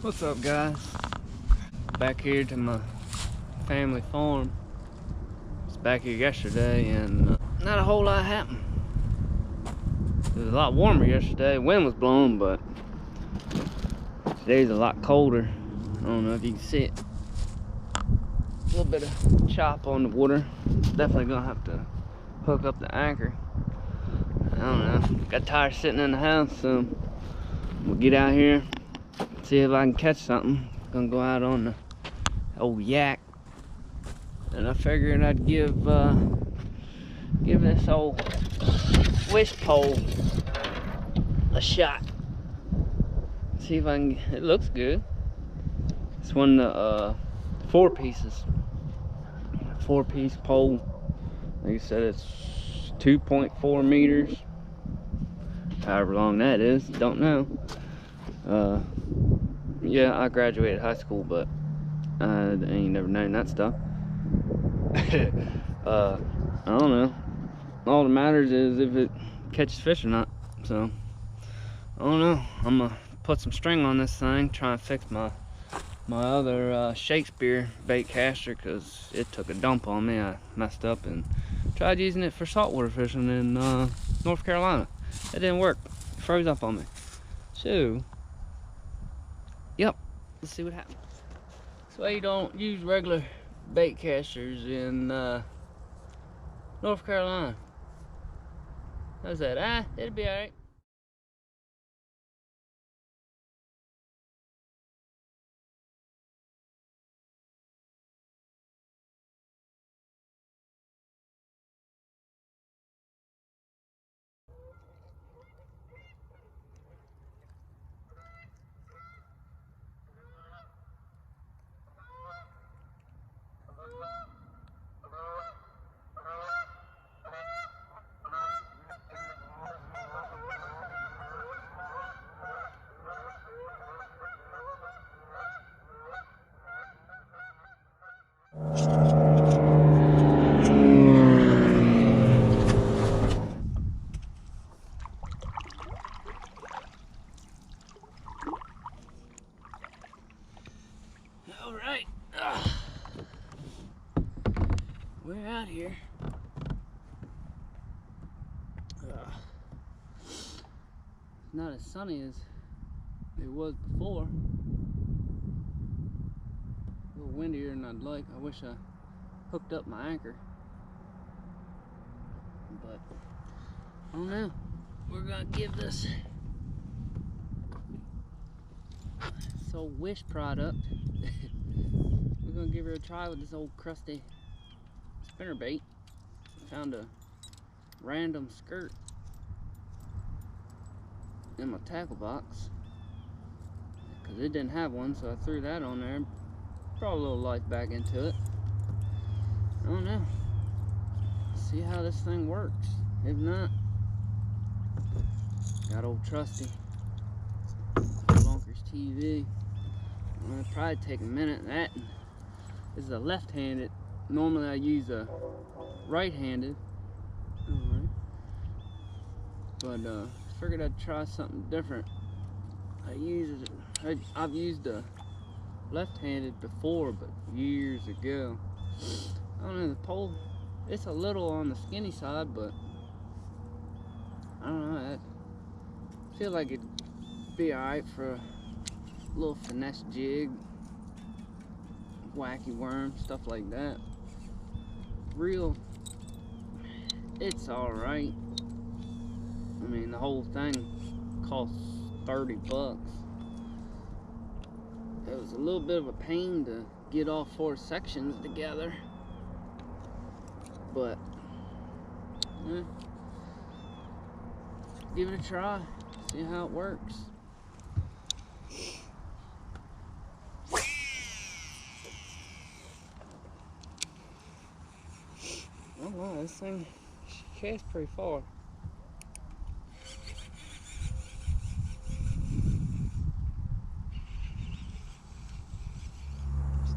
What's up, guys? Back here to my family farm. I was back here yesterday and not a whole lot happened. It was a lot warmer yesterday. Wind was blowing, but today's a lot colder. I don't know if you can see it. A little bit of chop on the water. Definitely gonna have to hook up the anchor. I don't know. Got tired of sitting in the house, so we'll get out here, see if I can catch something. Gonna go out on the old yak, and I figured I'd give this old wish pole a shot. See if I can. It looks good. It's one of the 4-piece pole. Like I said, it's 2.4 meters. However long that is, don't know. Yeah, I graduated high school, but I ain't never known that stuff. I don't know. All that matters is if it catches fish or not. So I don't know. I'm gonna put some string on this thing, try and fix my other Shakespeare bait caster, because it took a dump on me. I messed up and tried using it for saltwater fishing in North Carolina. It didn't work. It froze up on me. So yep, let's see what happens. That's why you don't use regular bait casters in North Carolina. How's that? It'll be alright. Alright. We're out here. It's not as sunny as it was before. A little windier than I'd like. I wish I hooked up my anchor. But I don't know. We're gonna give this old Wish product. We're gonna give her a try with this old crusty spinnerbait. Found a random skirt in my tackle box because it didn't have one, so I threw that on there. Brought a little life back into it. I don't know. See how this thing works. If not, got old trusty Lunkers TV. It'll probably take a minute. That is a left-handed. Normally I use a right-handed. Alright. But figured I'd try something different. I've used a left-handed before, but years ago. I don't know, the pole, it's a little on the skinny side, but I don't know, I feel like it'd be alright for a little finesse jig, wacky worm, stuff like that. Reel, it's alright. I mean, the whole thing costs 30 bucks. It was a little bit of a pain to get all 4 sections together, but give it a try, see how it works. Oh wow, this thing casts pretty far.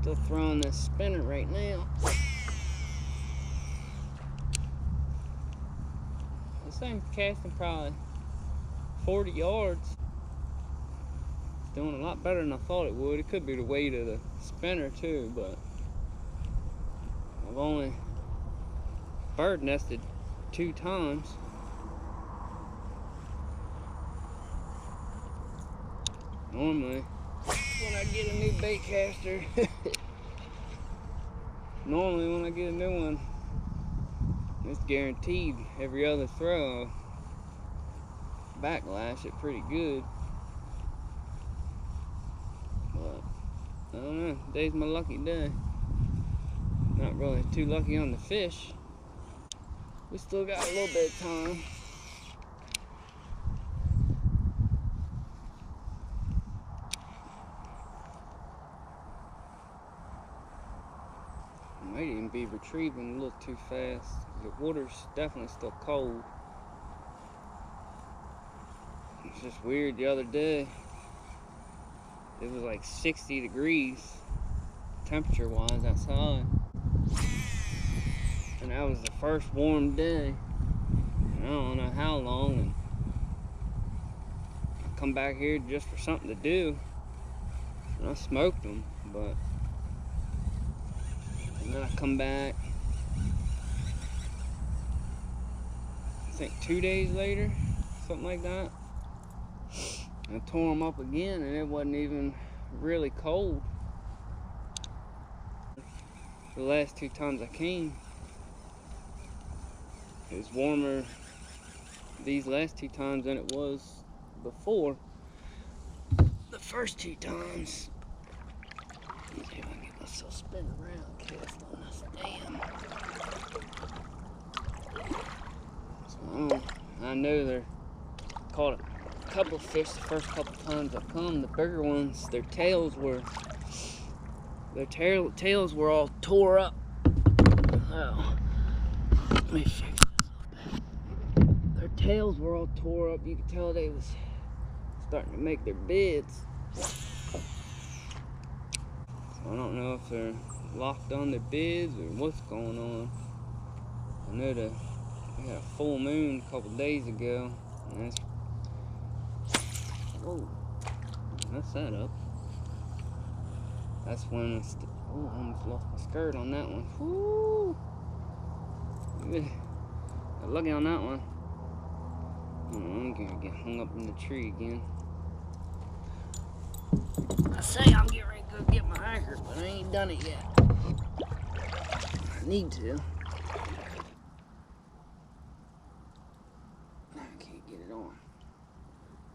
Still throwing this spinner right now. This thing's casting probably 40 yards. doing a lot better than I thought it would. It could be the weight of the spinner too, but I've only bird nested 2 times. Normally, when I get a new bait caster, normally when I get a new one, it's guaranteed every other throw I'll backlash it pretty good. But I don't know, today's my lucky day. Not really too lucky on the fish. We still got a little bit of time. I might even be retrieving a little too fast. The water's definitely still cold. It's just weird, the other day it was like 60 degrees temperature wise outside, and that was the first warm day and I don't know how long, and I come back here just for something to do and I smoked them. But and then I come back, I think 2 days later, something like that, I tore them up again, and it wasn't even really cold. The last 2 times I came, it was warmer these last 2 times than it was before. The first 2 times, let's see if I can get myself spin around, cast on this dam. So I know they're caught a couple of fish the first couple times I come. The bigger ones, their tails were all tore up. Oh, let me fix this a little bit. Their tails were all tore up. You could tell they was starting to make their beds. So I don't know if they're locked on their beds or what's going on. I know that we had a full moon a couple days ago, and that's, whoa, mess that up. That's when it's, oh, I almost lost my skirt on that one. Woo! Got lucky on that one. I'm gonna get hung up in the tree again. I say I'm getting ready to go get my anchor, but I ain't done it yet. I need to. I can't get it on.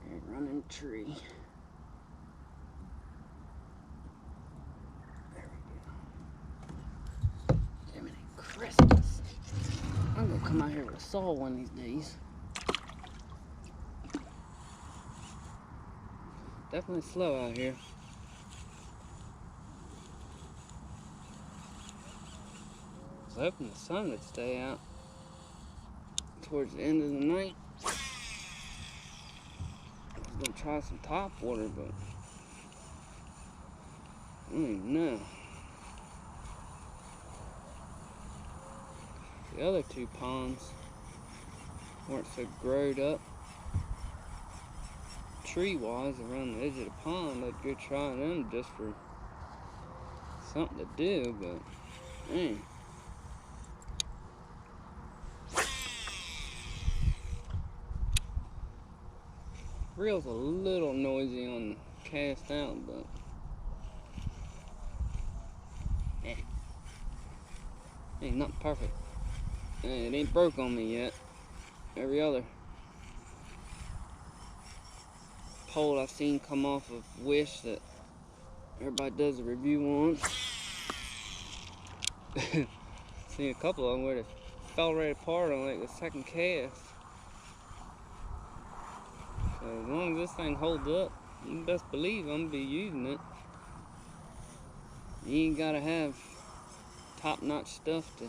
Can't run in the tree. There we go. Damn it, Christmas. I'm gonna come out here with a saw one of these days. Definitely slow out here. I was hoping the sun would stay out towards the end of the night. I was gonna try some top water, but I don't even know. The other 2 ponds weren't so growed up tree-wise around the edge of the pond. I'd go try them just for something to do, but man. Reel's a little noisy on the cast out, but ain't nothing perfect. It ain't broke on me yet. Every other pole I've seen come off of Wish that everybody does a review on. Seen a couple of them where they fell right apart on like the second cast. So as long as this thing holds up, you can best believe I'm gonna be using it. You ain't gotta have top-notch stuff to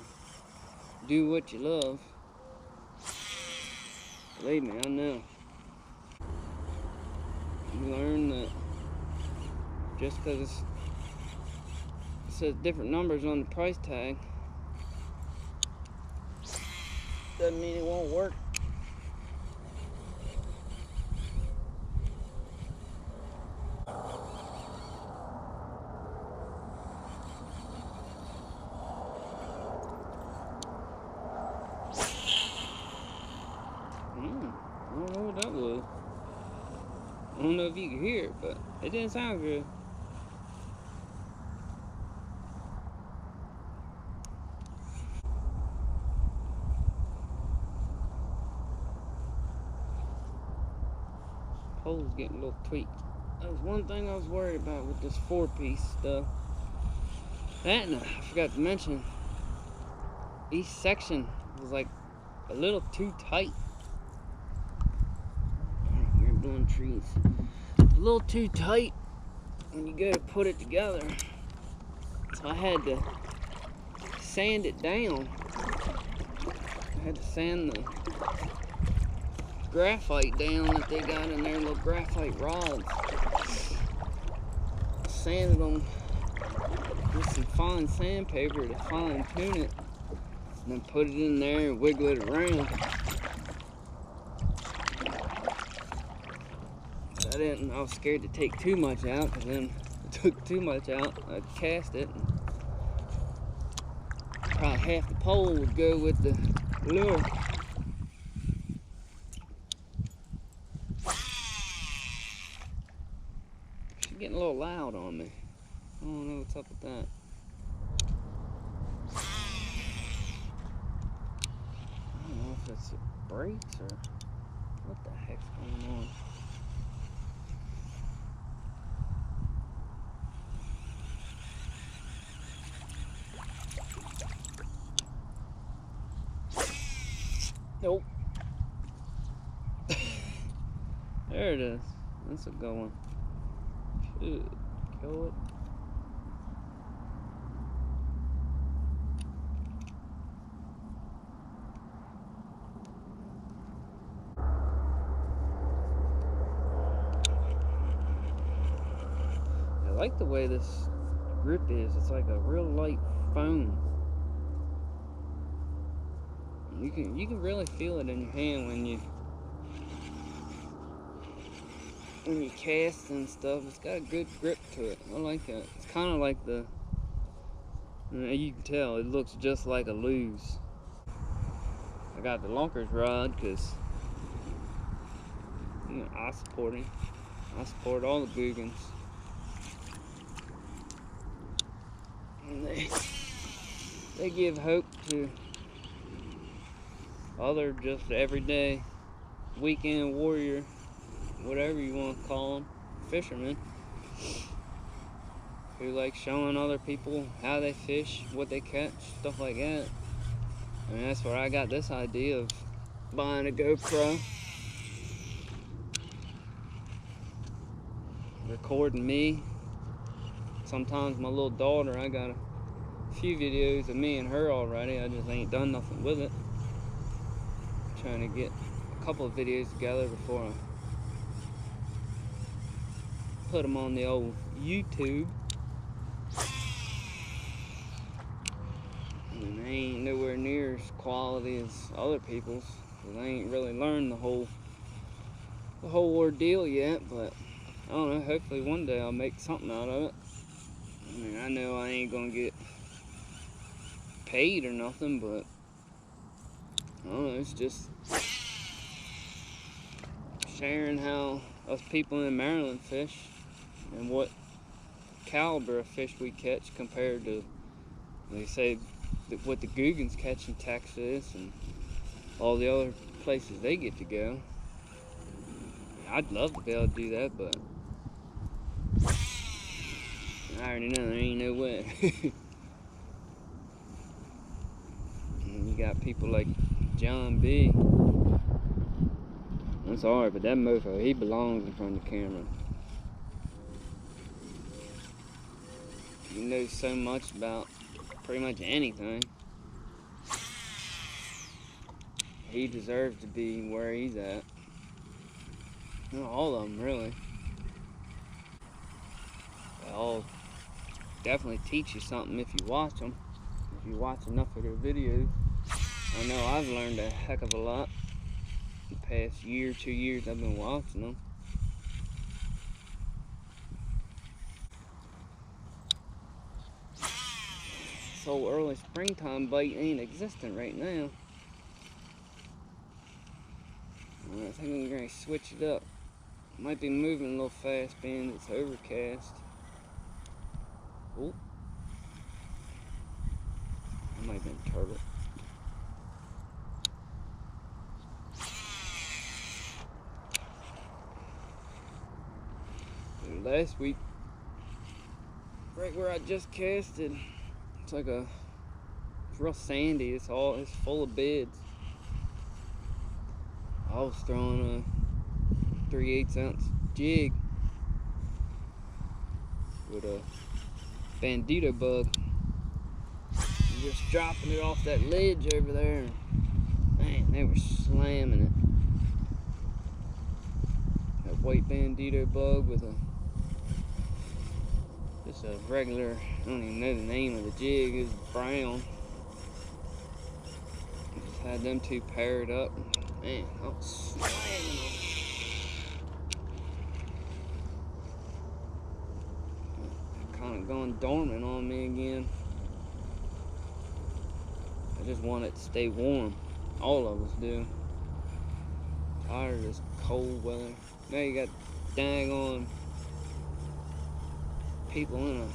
do what you love. Believe me, I know. You learn that just because it says different numbers on the price tag doesn't mean it won't work. don't know if you can hear it, but it didn't sound good. Pole's getting a little tweaked. That was one thing I was worried about with this 4-piece stuff. That, and I forgot to mention, each section was like a little too tight. We're blowing trees. A little too tight when you go to put it together. So I had to sand it down. I had to sand the graphite down that they got in their little graphite rods. Sanded them with some fine sandpaper to fine tune it, and then put it in there and wiggle it around. I was scared to take too much out, because then if I took too much out, I'd cast it. And probably half the pole would go with the lure. She's getting a little loud on me. I don't know what's up with that. I don't know if it's the brakes or what the heck's going on. Nope. There it is. That's a good one. Should kill it. I like the way this grip is. It's like a real light foam. You can really feel it in your hand when you cast and stuff. It's got a good grip to it. I like that. It's kind of like you can tell it looks just like a luge. I got the Lunkers rod because I support him. I support all the Googans. And they give hope to other just everyday weekend warrior, whatever you want to call them, fishermen, who like showing other people how they fish, what they catch, stuff like that. I mean, that's where I got this idea of buying a GoPro, recording me. Sometimes my little daughter, I got a few videos of me and her already. I just ain't done nothing with it. Trying to get a couple of videos together before I put them on the old YouTube. And they ain't nowhere near as quality as other people's, because I ain't really learned the whole ordeal yet. But I don't know, hopefully one day I'll make something out of it. I mean, I know I ain't gonna get paid or nothing, but I don't know, it's just sharing how us people in Maryland fish and what caliber of fish we catch compared to, they say, what the Googans catch in Texas and all the other places they get to go. I'd love to be able to do that, but I already know there ain't no way. And you got people like John B. I'm sorry, but that mofo, he belongs in front of the camera. He knows so much about pretty much anything. He deserves to be where he's at. All of them, really. They all definitely teach you something if you watch them. If you watch enough of their videos. I know I've learned a heck of a lot the past year, 2 years I've been watching them. This whole early springtime bite ain't existent right now. I think I'm going to switch it up. Might be moving a little fast being it's overcast. Oh, that might have been turbot. Last week, right where I just casted, it's real sandy. It's full of beds. I was throwing a 3/8 ounce jig with a bandito bug. And just dropping it off that ledge over there. Man, they were slamming it. That white bandito bug with just a regular, I don't even know the name of the jig, it's brown. Just had them two paired up. Man, I was slamming them. Kind of going dormant on me again. I just want it to stay warm. All of us do. Tired of this cold weather. Now you got dang on people in a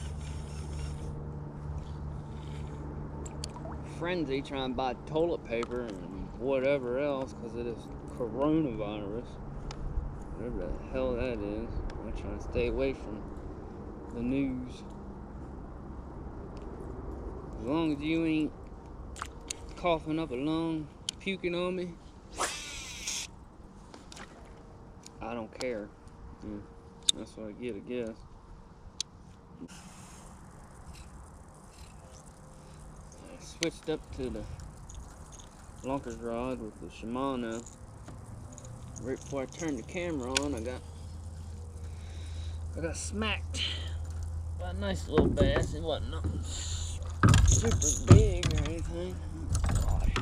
frenzy trying to buy toilet paper and whatever else because of this coronavirus. Whatever the hell that is. I'm trying to stay away from the news. As long as you ain't coughing up a lung, puking on me, I don't care. Yeah, that's what I get, I guess. I switched up to the Lunker's rod with the Shimano. Right before I turned the camera on, I got smacked by a nice little bass. It wasn't nothing super big or anything. Oh, gosh.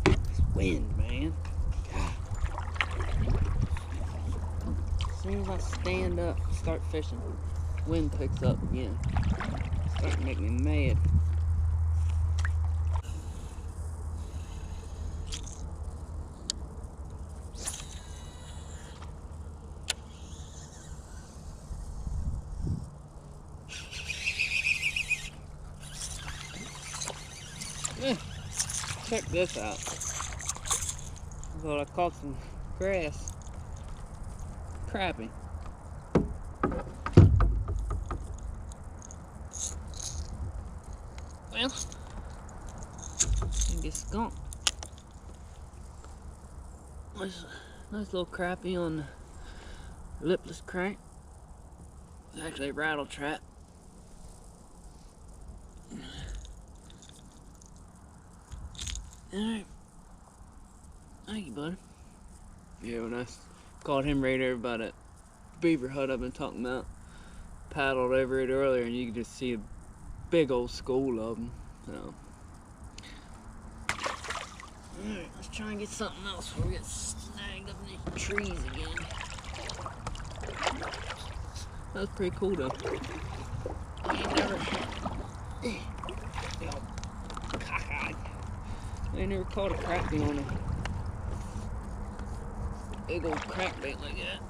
This wind, man. As soon as I stand up, start fishing, wind picks up again. It's starting to make me mad. Check this out. I thought I caught some grass. Crappie. Well, I get skunked. Nice little crappie on the lipless crank. It's actually a rattle trap. Alright. Thank you, buddy. Yeah, when I caught him right there by that beaver hut I've been talking about, paddled over it earlier and you could just see a big old school of them. So. Alright, let's try and get something else before we get snagged up in these trees again. That was pretty cool though. I ain't never caught a crappie on a big old crackbait like that.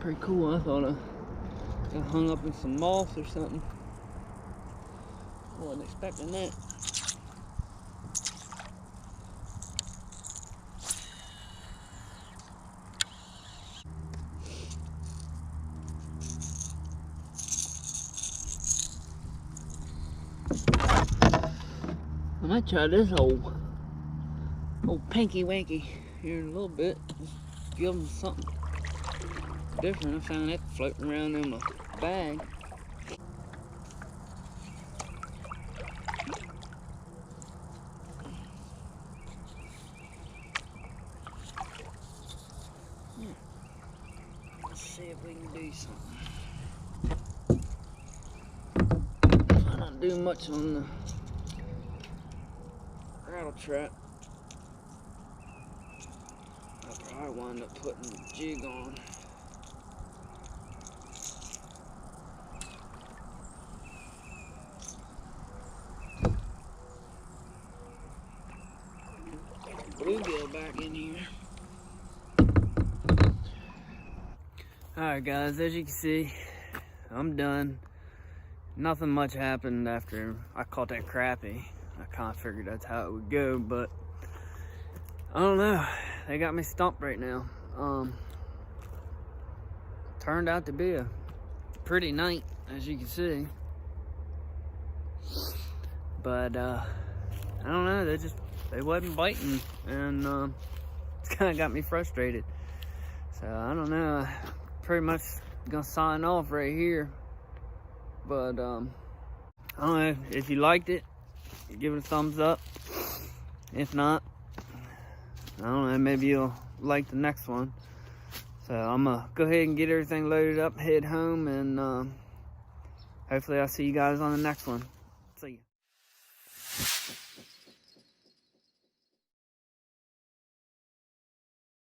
Pretty cool. I thought I got hung up in some moss or something. I wasn't expecting that. I might try this old pinky wanky here in a little bit. Just give them something different. I found that floating around in my bag. Let's see if we can do something. I don't do much on the rattle trap. I'll probably wind up putting the jig on. Bluegill back in here. Alright guys, as you can see, I'm done. Nothing much happened after I caught that crappie. I kind of figured that's how it would go, but I don't know. They got me stumped right now. Turned out to be a pretty night, as you can see. But I don't know, they wasn't biting, and it's kind of got me frustrated. So I don't know. Pretty much gonna sign off right here. But I don't know, if you liked it, give it a thumbs up. If not, I don't know, maybe you'll like the next one. So I'm gonna go ahead and get everything loaded up, head home, and hopefully I'll see you guys on the next one.